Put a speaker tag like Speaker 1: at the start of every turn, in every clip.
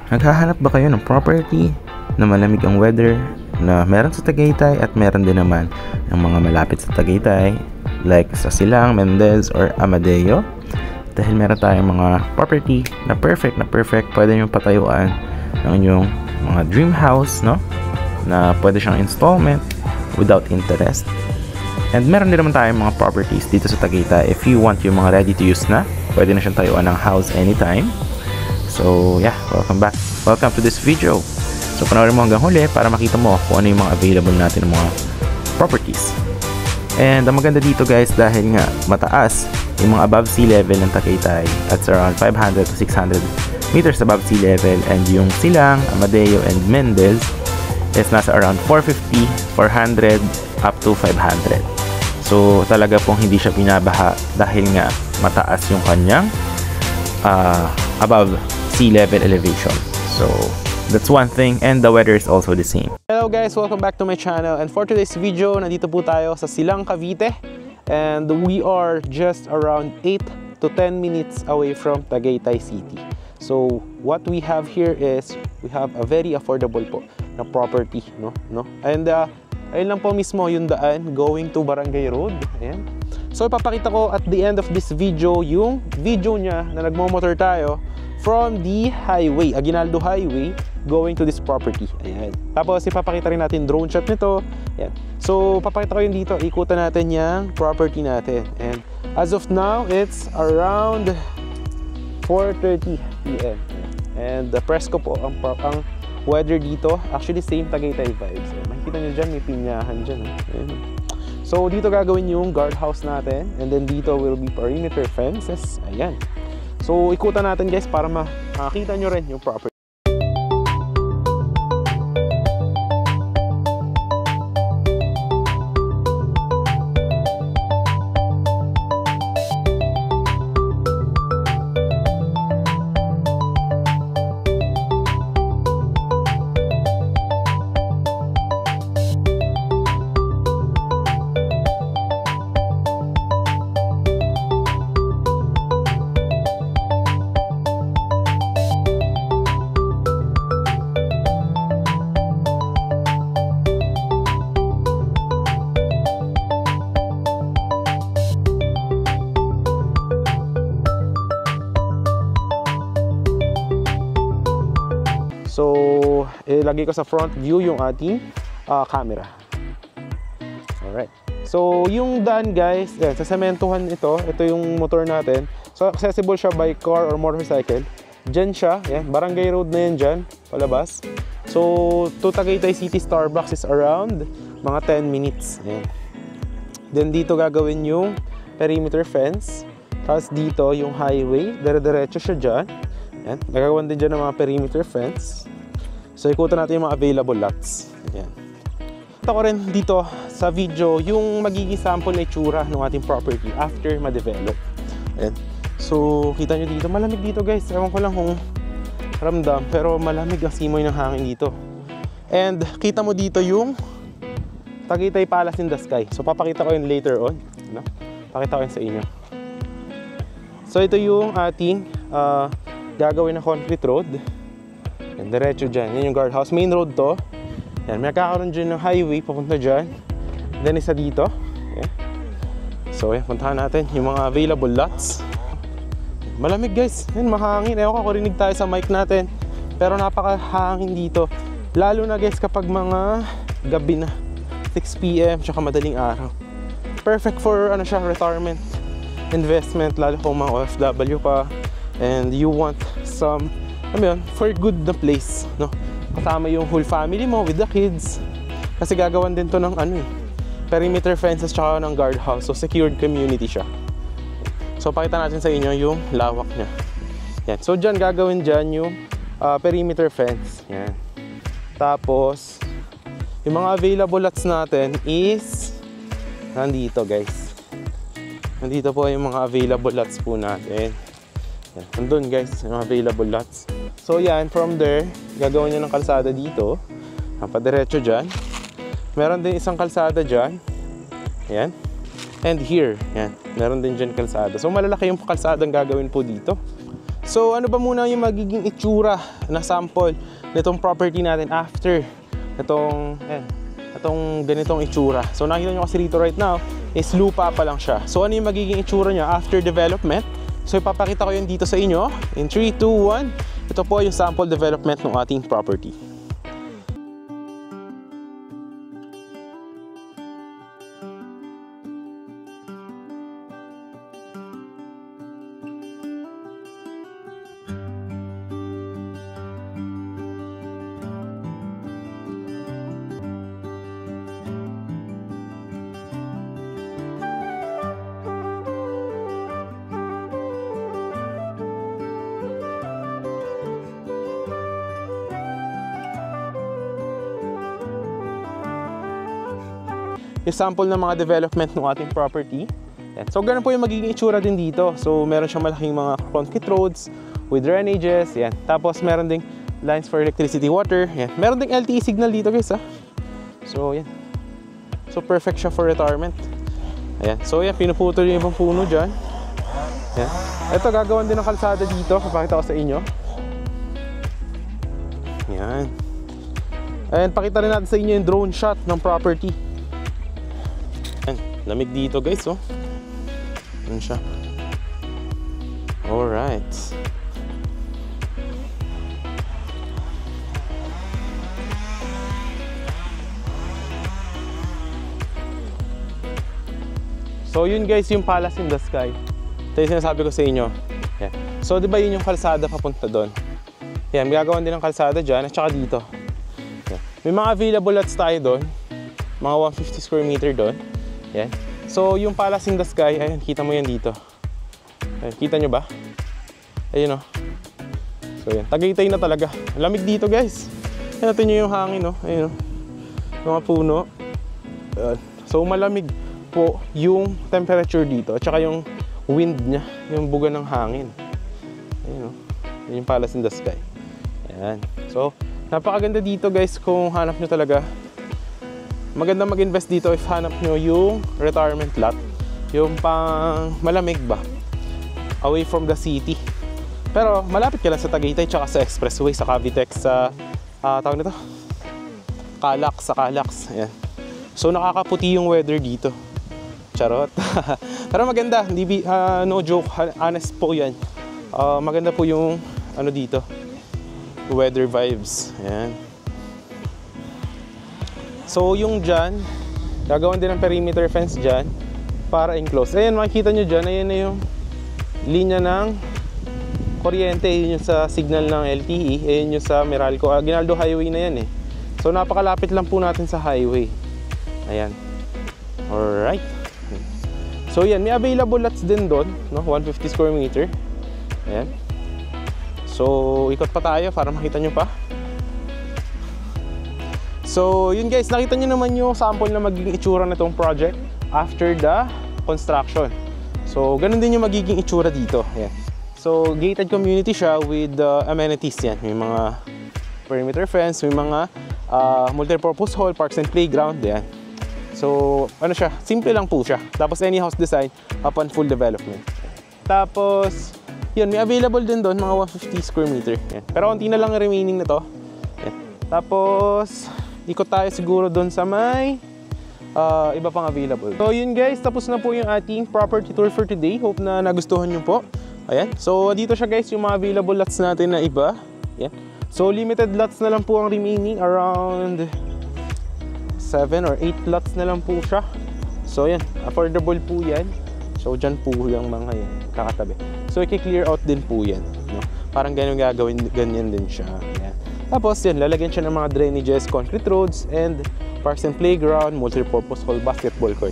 Speaker 1: Naghahanap ba kayo ng property na malamig ang weather na meron sa Tagaytay at meron din naman ng mga malapit sa Tagaytay like sa Silang, Mendez or Amadeo? Dahil meron tayong mga property na perfect pwede nyo patayuan ng inyong mga dream house, no? Na pwede siyang installment without interest. And meron din naman tayong mga properties dito sa Tagaytay if you want yung mga ready to use na, pwede na siyang tayuan ng house anytime. So yeah, welcome back. Welcome to this video. So panoorin mo hanggang huli para makita mo kung ano yung mga available natin ng mga properties. And ang maganda dito guys, dahil nga mataas yung mga above sea level ng Tagaytay at around 500 to 600 meters above sea level, and yung Silang, Amadeo and Mendez is nasa around 450, 400 up to 500. So talaga pong hindi siya binabaha dahil nga mataas yung kanyang above sea level elevation. So that's one thing, and the weather is also the same.
Speaker 2: Hello guys, welcome back to my channel, and for today's video, nandito po tayo sa Silang, Cavite, and we are just around 8 to 10 minutes away from Tagaytay City. So what we have here is we have a very affordable po na property, no? And ayun lang po mismo yung daan going to Barangay Road. Ayan. So ipapakita ko at the end of this video yung video niya na nagmo-motor tayo from the highway, Aguinaldo Highway, going to this property. Ayan. Tapos ipapakita rin natin drone shot nito. Ayan. So papakita ko yung dito, ikutan natin yung property natin. And as of now, it's around 4:30 PM. And the presko po ang weather dito, actually same Tagaytay vibes. Ayan. Makikita nyo dyan, may pinyahan dyan. Ayan. So dito gagawin yung guardhouse natin, and then dito will be perimeter fences. Ayan. So ikutan natin guys para makita nyo rin yung property. So, ilagay ko sa front view yung ating camera. Alright. So, yung daan guys, yan, sa sementuhan ito yung motor natin. So, accessible siya by car or motorcycle. Diyan siya, yan, Barangay Road na yan dyan, palabas. So, to Tagaytay City Starbucks is around mga 10 minutes. Yan. Then, dito gagawin yung perimeter fence. Tapos dito yung highway, dire-diretso siya dyan. Yan. Nagagawan din dyan ng mga perimeter fence. So ikutan natin yung mga available lots. Yan. Ito ko rin dito sa video yung magiging sample na itsura ng ating property after ma-develop. Yan. So kita nyo dito, malamig dito guys. Ewan ko lang kung ramdam, pero malamig ang simoy ng hangin dito. And kita mo dito yung Tagaytay Palace in the sky. So papakita ko yun later on, no? Pakita ko yun sa inyo. So ito yung ating gagawin na concrete road. Yan, diretso dyan. Yan yung guardhouse. Main road to. Yan, may kakaroon dyan ng highway papunta dyan. Then isa dito. Yan. So yan, puntahan natin yung mga available lots. Malamig guys. Yan, mahangin. Ewan ko, kurinig tayo sa mic natin. Pero napakahangin dito. Lalo na guys kapag mga gabi na. 6 PM tsaka madaling araw. Perfect for ano siya, retirement investment. Lalo kung mga OFW ka and you want some, for good na place, no? Kasama yung whole family mo with the kids. Kasi gagawan din to ng perimeter fences tsaka ng guardhouse. So secured community siya. So pakita natin sa inyo yung lawak niya. Yan. So dyan gagawin dyan yung perimeter fence. Yan. Tapos yung mga available lots natin is nandito guys. Nandito po yung mga available lots po natin. Yan. Nandun guys yung mga available lots. So yan, from there, gagawin nyo ng kalsada dito. Padiretso dyan. Meron din isang kalsada dyan. Yan. And here, yan. Meron din dyan kalsada. So malalaki yung kalsadang gagawin po dito. So So ano ba muna yung magiging itsura na sample nitong property natin after itong ganitong itsura. So nakita nyo kasi rito right now is lupa pa lang siya. So ano yung magiging itsura niya after development? So ipapakita ko yun dito sa inyo in 3, 2, 1. Ito po yung sample development ng ating property. Yung sample ng mga development ng ating property. Yan. So ganun po yung magiging itsura din dito. So meron siyang malaking mga concrete roads with drainages. Yan. Tapos meron ding lines for electricity, water. Yan. Meron ding LTE signal dito guys ha. So yan. So perfect siya for retirement. Ayan. So yan, pinuputol yung ibang puno dyan. Yan. Ito gagawan din ng kalsada dito. Papakita ko sa inyo. Yan. And pakita rin natin sa inyo yung drone shot ng property. Lamig dito guys, oh. Ano siya? Alright. So yun guys, yung palace in the sky. Ito yung sinasabi ko sa inyo. Yan. So di ba yun yung kalsada papunta doon? Yan, gagawan din ng kalsada dyan at saka dito. Yan. May mga available lots tayo doon. Mga 150 square meter doon. Yan. So, yung palace in the sky, ayun, kita mo yan dito. Ayun, kita nyo ba? Ayun, oh. So, yan. Tagaytay na talaga. Lamig dito, guys. Ayun, natin nyo yung hangin, oh. Ayun, oh. Mga puno. Ayun. So, malamig po yung temperature dito. At saka yung wind niya, yung buga ng hangin. Ayun, oh. Ayun yung palace in the sky. Ayan. So, napakaganda dito, guys, kung hanap nyo talaga. Maganda mag-invest dito if hanap nyo yung retirement lot. Yung pang malamig ba? Away from the city. Pero malapit ka lang sa Tagaytay tsaka sa expressway, sa Cavitex, sa tawag nito? Calax. Ayan. So nakakaputi yung weather dito. Charot. Pero maganda, no joke, honest po yan. Maganda po yung ano dito, weather vibes. Ayan. So yung dyan, gagawin din ng perimeter fence dyan para enclose. Ayan, makikita nyo dyan, ayan na yung linya ng kuryente. Ayan yung sa signal ng LTE, ayan yung sa Meralco. Aguinaldo Highway na yan eh. So napakalapit lang po natin sa highway. Ayan. Alright. So yan, may available lots din doon, no? 150 square meter. Ayan. So ikot pa tayo para makita nyo pa. So yun guys, nakita nyo naman yung sample na magiging itsura na itong project after the construction. So ganun din yung magiging itsura dito. Ayan. So gated community siya with amenities yan. May mga perimeter fence, may mga multi-purpose hall, parks and playground. Yan. So ano siya, simple lang po siya. Tapos any house design upon full development. Tapos yun, may available din doon mga 150 square meter. Yan. Pero konti na lang remaining na to. Yan. Tapos ikot tayo siguro doon sa may iba pang available. So yun guys, tapos na po yung ating property tour for today. Hope na nagustuhan nyo po. Ayan. So dito siya guys, yung mga available lots natin na iba. Ayan. So limited lots na lang po ang remaining. Around 7 or 8 lots na lang po siya. So yan, affordable po yan. So dyan po yung mga yan, kakatabi. So i-clear out din po yan, no? Parang ganyan gagawin, ganyan din siya. Ayan. Tapos yan, lalagyan siya ng mga drainages, concrete roads, and parks and playground, multi-purpose hall, basketball court.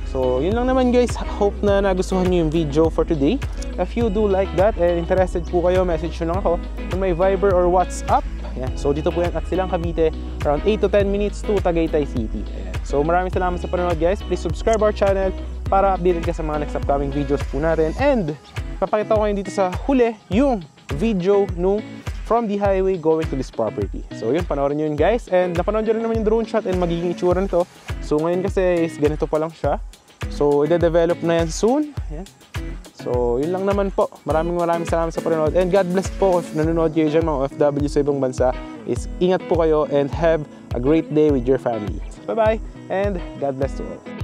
Speaker 2: So yun lang naman guys. Hope na nagustuhan nyo yung video for today. If you do like that and interested po kayo, message nyo lang ako on my Viber or WhatsApp. Ayan. So dito po yan at Silang Cavite, around 8 to 10 minutes to Tagaytay City. Ayan. So maraming salamat sa panonood guys. Please subscribe our channel para updated ka sa mga next upcoming videos po natin. And papakita ko kayo dito sa huli yung video nung from the highway going to this property. So yun, panoorin nyo yun guys. And napanood nyo rin naman yung drone shot and magiging itsura nito. So ngayon kasi is ganito pa lang siya. So i-develop na yan soon. Ayan. So So, yun lang naman po. Maraming salamat sa panonood. And God bless po if nanonood kayo dyan, mga OFW sa ibang bansa. Ingat po kayo and have a great day with your family. Bye-bye and God bless to all.